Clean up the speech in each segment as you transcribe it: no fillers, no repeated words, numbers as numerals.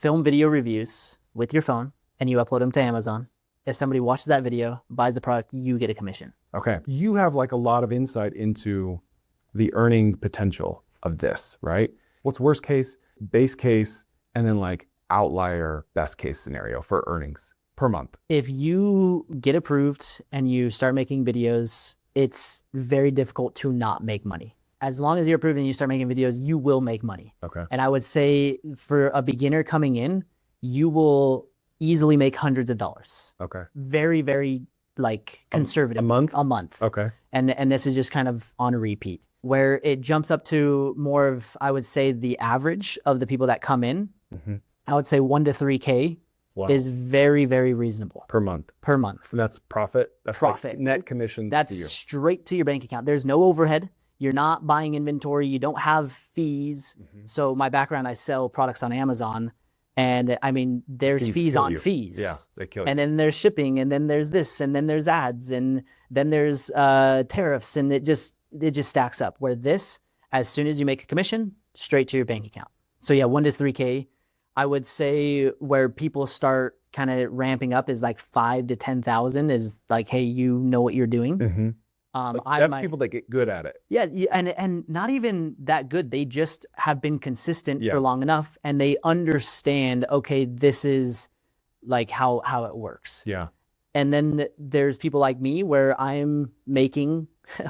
film video reviews with your phone and you upload them to Amazon. If somebody watches that video, buys the product, you get a commission. Okay. You have like a lot of insight into the earning potential of this, right? What's worst case, base case, and then like outlier best case scenario for earnings per month? If you get approved and you start making videos, it's very difficult to not make money. As long as you're approved and you start making videos, you will make money. Okay. And I would say for a beginner coming in, you will easily make hundreds of dollars. Okay. Very, very like conservative. A month? A month. Okay. And this is just kind of on a repeat. Where it jumps up to more of, I would say, the average of the people that come in. Mm-hmm. I would say 1 to 3K is very, very reasonable. Per month? Per month. And that's profit? That's profit. Like net commission. That's straight to your bank account. There's no overhead. You're not buying inventory. You don't have fees. Mm-hmm. So my background, I sell products on Amazon. And I mean, there's fees on fees. Yeah, they kill you. And then there's shipping, and then there's this, and then there's ads, and then there's tariffs, and it just stacks up. Where this, as soon as you make a commission, straight to your bank account. So yeah, 1 to 3K. I would say where people start kind of ramping up is like 5 to 10,000 is like, hey, you know what you're doing. Mm-hmm. That's people that get good at it. Yeah, and not even that good. They just have been consistent for long enough, and they understand, okay, this is like how it works. Yeah. And then there's people like me where I'm making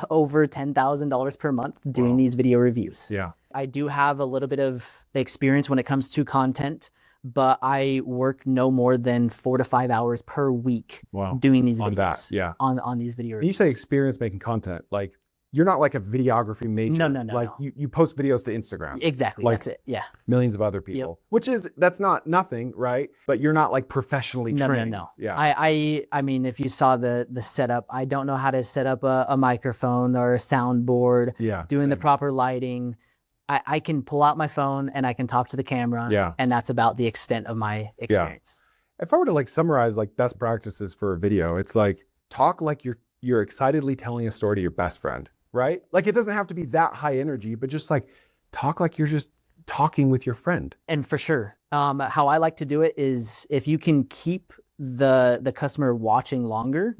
over $10,000 per month doing these video reviews. Yeah. I do have a little bit of experience when it comes to content, but I work no more than 4 to 5 hours per week doing these videos. On these video reviews. And you say experience making content, like you're not like a videography major. No. Like you post videos to Instagram. Exactly, like that's it, yeah. Millions of other people, which is, that's not nothing, right? But you're not like professionally trained. No. Yeah. I mean, if you saw the setup, I don't know how to set up a microphone or a soundboard, doing the proper lighting. I can pull out my phone and I can talk to the camera, and that's about the extent of my experience. Yeah. If I were to like summarize like best practices for a video, it's like talk like you're excitedly telling a story to your best friend, right? Like it doesn't have to be that high energy, but just like talk like you're just talking with your friend. And for sure, how I like to do it is if you can keep the customer watching longer,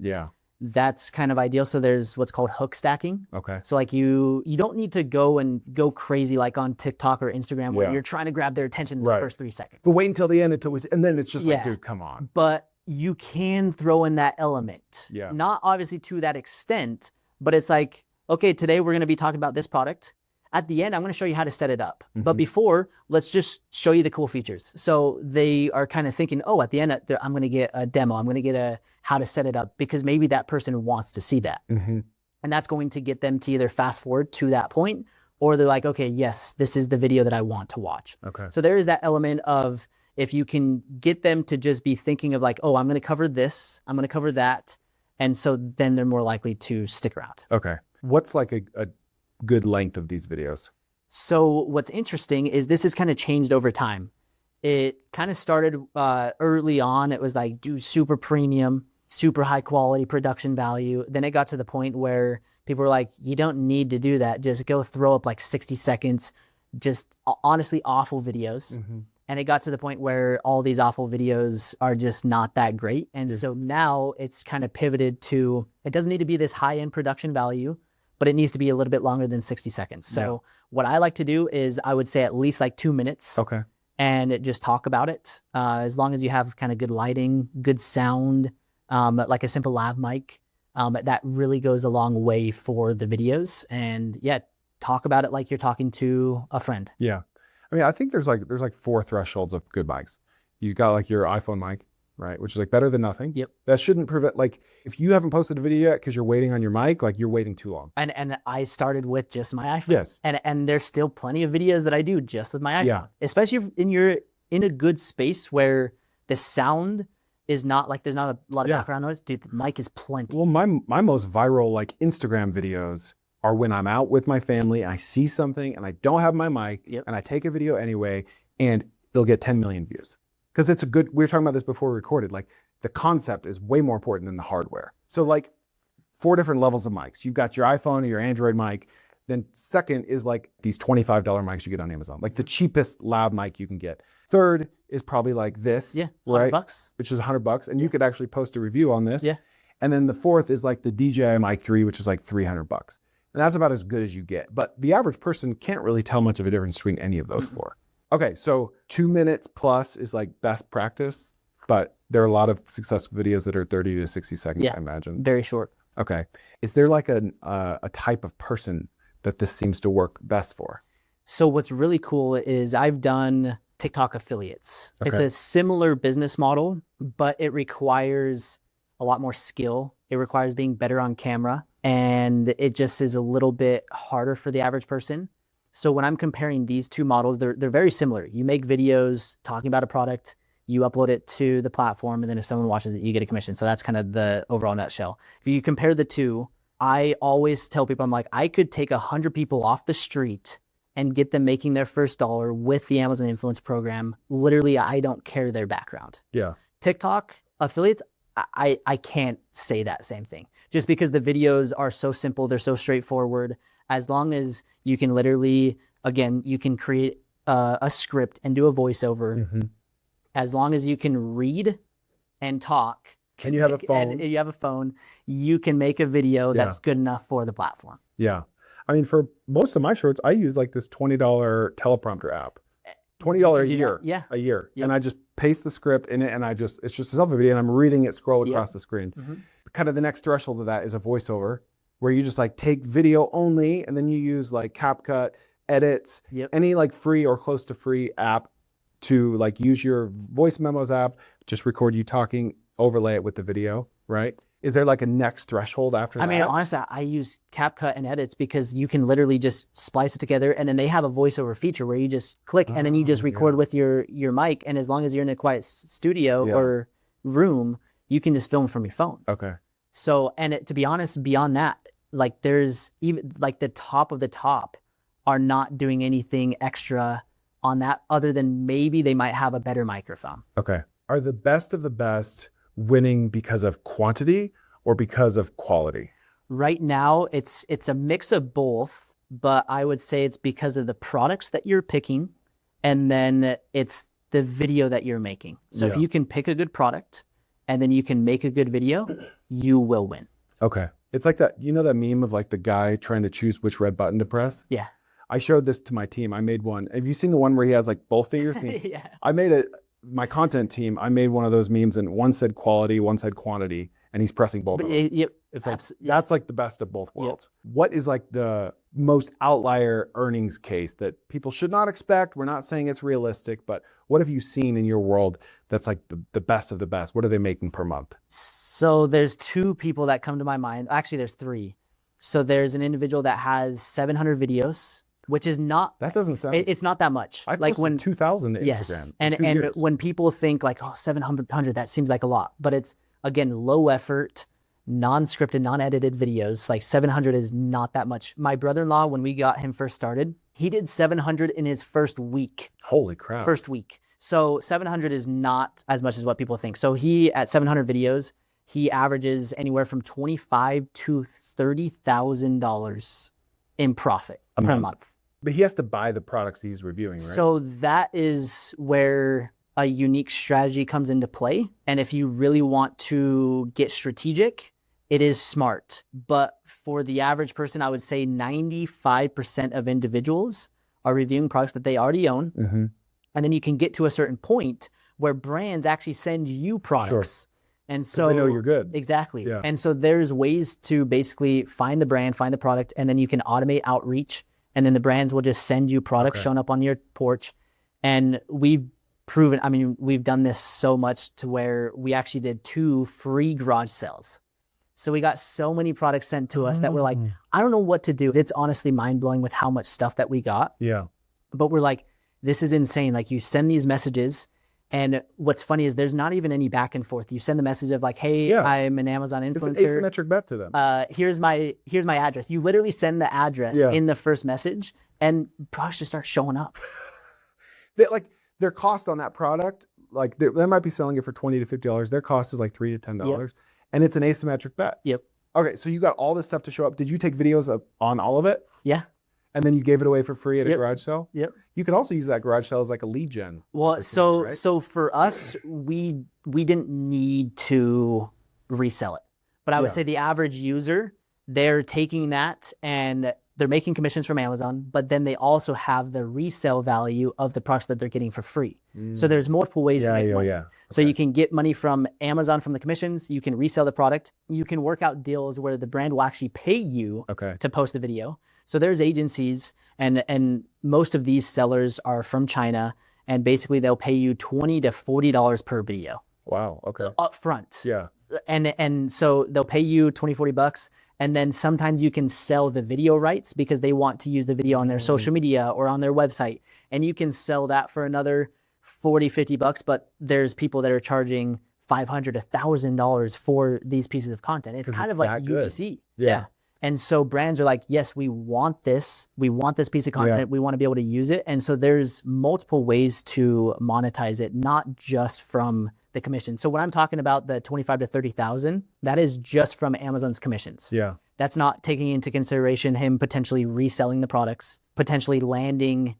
that's kind of ideal. So there's what's called hook stacking. Okay. So like you don't need to go crazy like on TikTok or Instagram where you're trying to grab their attention in the first 3 seconds. But wait until the end and then it's just like, dude, come on. But you can throw in that element. Yeah. Not obviously to that extent, but it's like, okay, today we're going to be talking about this product. At the end, I'm going to show you how to set it up. Mm-hmm. But before, let's just show you the cool features. So they are kind of thinking, oh, at the end, I'm going to get a demo. I'm going to get a how to set it up because maybe that person wants to see that. Mm-hmm. And that's going to get them to either fast forward to that point or they're like, okay, yes, this is the video that I want to watch. Okay. So there is that element of if you can get them to just be thinking of like, oh, I'm going to cover this, I'm going to cover that. And so then they're more likely to stick around. Okay. What's like a good length of these videos? So what's interesting is this has kind of changed over time. It kind of started early on. It was like do super premium, super high quality production value. Then it got to the point where people were like, you don't need to do that. Just go throw up like 60 seconds, just honestly awful videos. Mm-hmm. And it got to the point where all these awful videos are just not that great. And so now it's kind of pivoted to, it doesn't need to be this high end production value, but it needs to be a little bit longer than 60 seconds. So what I like to do is I would say at least like 2 minutes. Okay. And just talk about it. As long as you have kind of good lighting, good sound, like a simple lav mic, that really goes a long way for the videos. And talk about it like you're talking to a friend. Yeah. I mean, I think there's like 4 thresholds of good mics. You got like your iPhone mic, right? Which is like better than nothing. Yep. That shouldn't prevent, like if you haven't posted a video yet because you're waiting on your mic, like you're waiting too long. And I started with just my iPhone. Yes. And there's still plenty of videos that I do just with my iPhone. Yeah. Especially if you're in a good space where the sound is not like there's not a lot of background noise. Dude, the mic is plenty. Well, my most viral like Instagram videos are when I'm out with my family, I see something and I don't have my mic and I take a video anyway and they'll get 10 million views. Because it's we were talking about this before we recorded, like the concept is way more important than the hardware. So like 4 different levels of mics. You've got your iPhone or your Android mic, Then second is like these $25 mics you get on Amazon, like the cheapest lav mic you can get. Third is probably like this, $100, right? Which is $100, and you could actually post a review on this. Yeah. And then the fourth is like the DJI Mic 3, which is like $300. And that's about as good as you get. But the average person can't really tell much of a difference between any of those four. Okay, so 2 minutes plus is like best practice, but there are a lot of successful videos that are 30 to 60 seconds, I imagine. Very short. Okay. Is there like a type of person that this seems to work best for? So what's really cool is I've done TikTok affiliates. Okay. It's a similar business model, but it requires a lot more skill. It requires being better on camera, and it just is a little bit harder for the average person. So when I'm comparing these two models, they're very similar. You make videos talking about a product, you upload it to the platform, and then if someone watches it, you get a commission. So that's kind of the overall nutshell. If you compare the two, I always tell people, I'm like, I could take 100 people off the street and get them making their first dollar with the Amazon Influence program. Literally, I don't care their background. Yeah. TikTok affiliates, I can't say that same thing. Just because the videos are so simple, they're so straightforward. As long as you can literally, again, you can create a script and do a voiceover. As long as you can read and talk. And you have a phone. And you have a phone, you can make a video that's good enough for the platform. Yeah. I mean, for most of my shorts, I use like this $20 teleprompter app. $20 a year. Yeah. A year. Yep. And I just paste the script in it, and it's just a selfie video, and I'm reading it scroll across the screen. Kind of the next threshold of that is a voiceover, where you just like take video only, and then you use like CapCut, edits, any like free or close to free app to like use your voice memos app, just record you talking, overlay it with the video, right? Is there like a next threshold after that? I mean, honestly, I use CapCut and edits because you can literally just splice it together, and then they have a voiceover feature where you just click and then you just record with your mic, and as long as you're in a quiet studio or room, you can just film from your phone. Okay. So, and to be honest, beyond that, like there's even like the top of the top are not doing anything extra on that other than maybe they might have a better microphone. Okay. Are the best of the best winning because of quantity or because of quality? Right now, it's a mix of both, but I would say it's because of the products that you're picking, and then it's the video that you're making. So if you can pick a good product and then you can make a good video, you will win. Okay. It's like that, you know that meme of like the guy trying to choose which red button to press? Yeah. I showed this to my team. I made one. Have you seen the one where he has like both fingers? Yeah. My content team, I made one of those memes, and one said quality, one said quantity, and he's pressing both of them. It's like, that's like the best of both worlds. What is like the most outlier earnings case that people should not expect? We're not saying it's realistic, but what have you seen in your world that's like the best of the best? What are they making per month? So there's two people that come to my mind. Actually, there's three. So there's an individual that has 700 videos, which is not, that doesn't sound, it's not that much. I like when 2,000 to Instagram. And when people think like, oh, 700, that seems like a lot, but it's again, low effort, non-scripted, non-edited videos. Like 700 is not that much. My brother-in-law, when we got him first started, he did 700 in his first week. Holy crap. First week. So 700 is not as much as what people think. So he, at 700 videos, he averages anywhere from $25,000 to $30,000 in profit per month. But he has to buy the products he's reviewing, right? So that is where a unique strategy comes into play. And if you really want to get strategic, it is smart. But for the average person, I would say 95% of individuals are reviewing products that they already own. And then you can get to a certain point where brands actually send you products. And so they know you're good. Exactly. Yeah. And so there's ways to basically find the brand, find the product, and then you can automate outreach. And then the brands will just send you products showing up on your porch. And we've proven, I mean, we've done this so much to where we actually did 2 free garage sales. So we got so many products sent to us that we're like, I don't know what to do. It's honestly mind-blowing with how much stuff that we got. Yeah. But we're like, this is insane. Like you send these messages, and what's funny is there's not even any back and forth. You send the message of like, hey, I'm an Amazon influencer. It's an asymmetric bet to them. Here's my address. You literally send the address in the first message, and products just start showing up. Their cost on that product, like they might be selling it for $20 to $50. Their cost is like $3 to $10, and it's an asymmetric bet. Yep. Okay, so you got all this stuff to show up. Did you take videos on all of it? Yeah. And then you gave it away for free at a Yep. garage sale? Yep. You could also use that garage sale as like a lead gen. Well, so for us, we didn't need to resell it. But I would say the average user, they're taking that and they're making commissions from Amazon, but then they also have the resale value of the products that they're getting for free. So there's multiple ways to make money. Okay. So you can get money from Amazon from the commissions, you can resell the product, you can work out deals where the brand will actually pay you to post the video. So there's agencies and most of these sellers are from China, and basically they'll pay you $20 to $40 per video. Wow. Okay. Up front. Yeah. And so they'll pay you 20, 40 bucks. And then sometimes you can sell the video rights because they want to use the video on their social media or on their website. And you can sell that for another 40, 50 bucks. But there's people that are charging $500, $1,000 for these pieces of content. It's kind of like UGC. Yeah. And so brands are like, yes, we want this. We want this piece of content. We want to be able to use it. And so there's multiple ways to monetize it, not just from the commission. So when I'm talking about the 25 to 30,000, that is just from Amazon's commissions. Yeah. That's not taking into consideration him potentially reselling the products, potentially landing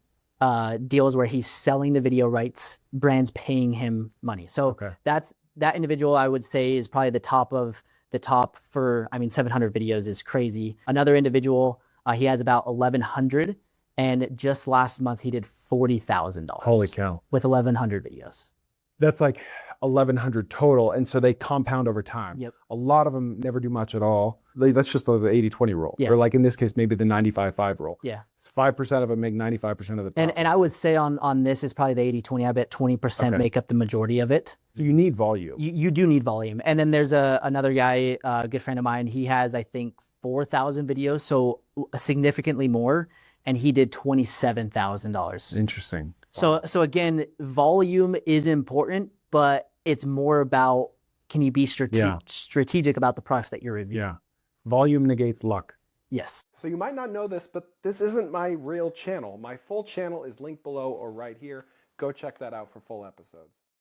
deals where he's selling the video rights, brands paying him money. So that individual, I would say, is probably the top for, 700 videos is crazy. Another individual, he has about 1,100, and just last month he did $40,000. Holy cow. With 1,100 videos. That's like 1,100 total. And so they compound over time. Yep. A lot of them never do much at all. That's just the 80-20 rule. Yeah. Or like in this case, maybe the 95-5 rule. Yeah. It's 5% of them make 95% of the profits. And I would say on this is probably the 80-20. I bet 20% make up the majority of it. So you need volume. You do need volume. And then there's another guy, a good friend of mine. He has, I think, 4,000 videos, so significantly more. And he did $27,000. Interesting. So again, volume is important, but it's more about, can you be strategic about the products that you're reviewing? Yeah. Volume negates luck. Yes. So you might not know this, but this isn't my real channel. My full channel is linked below or right here. Go check that out for full episodes.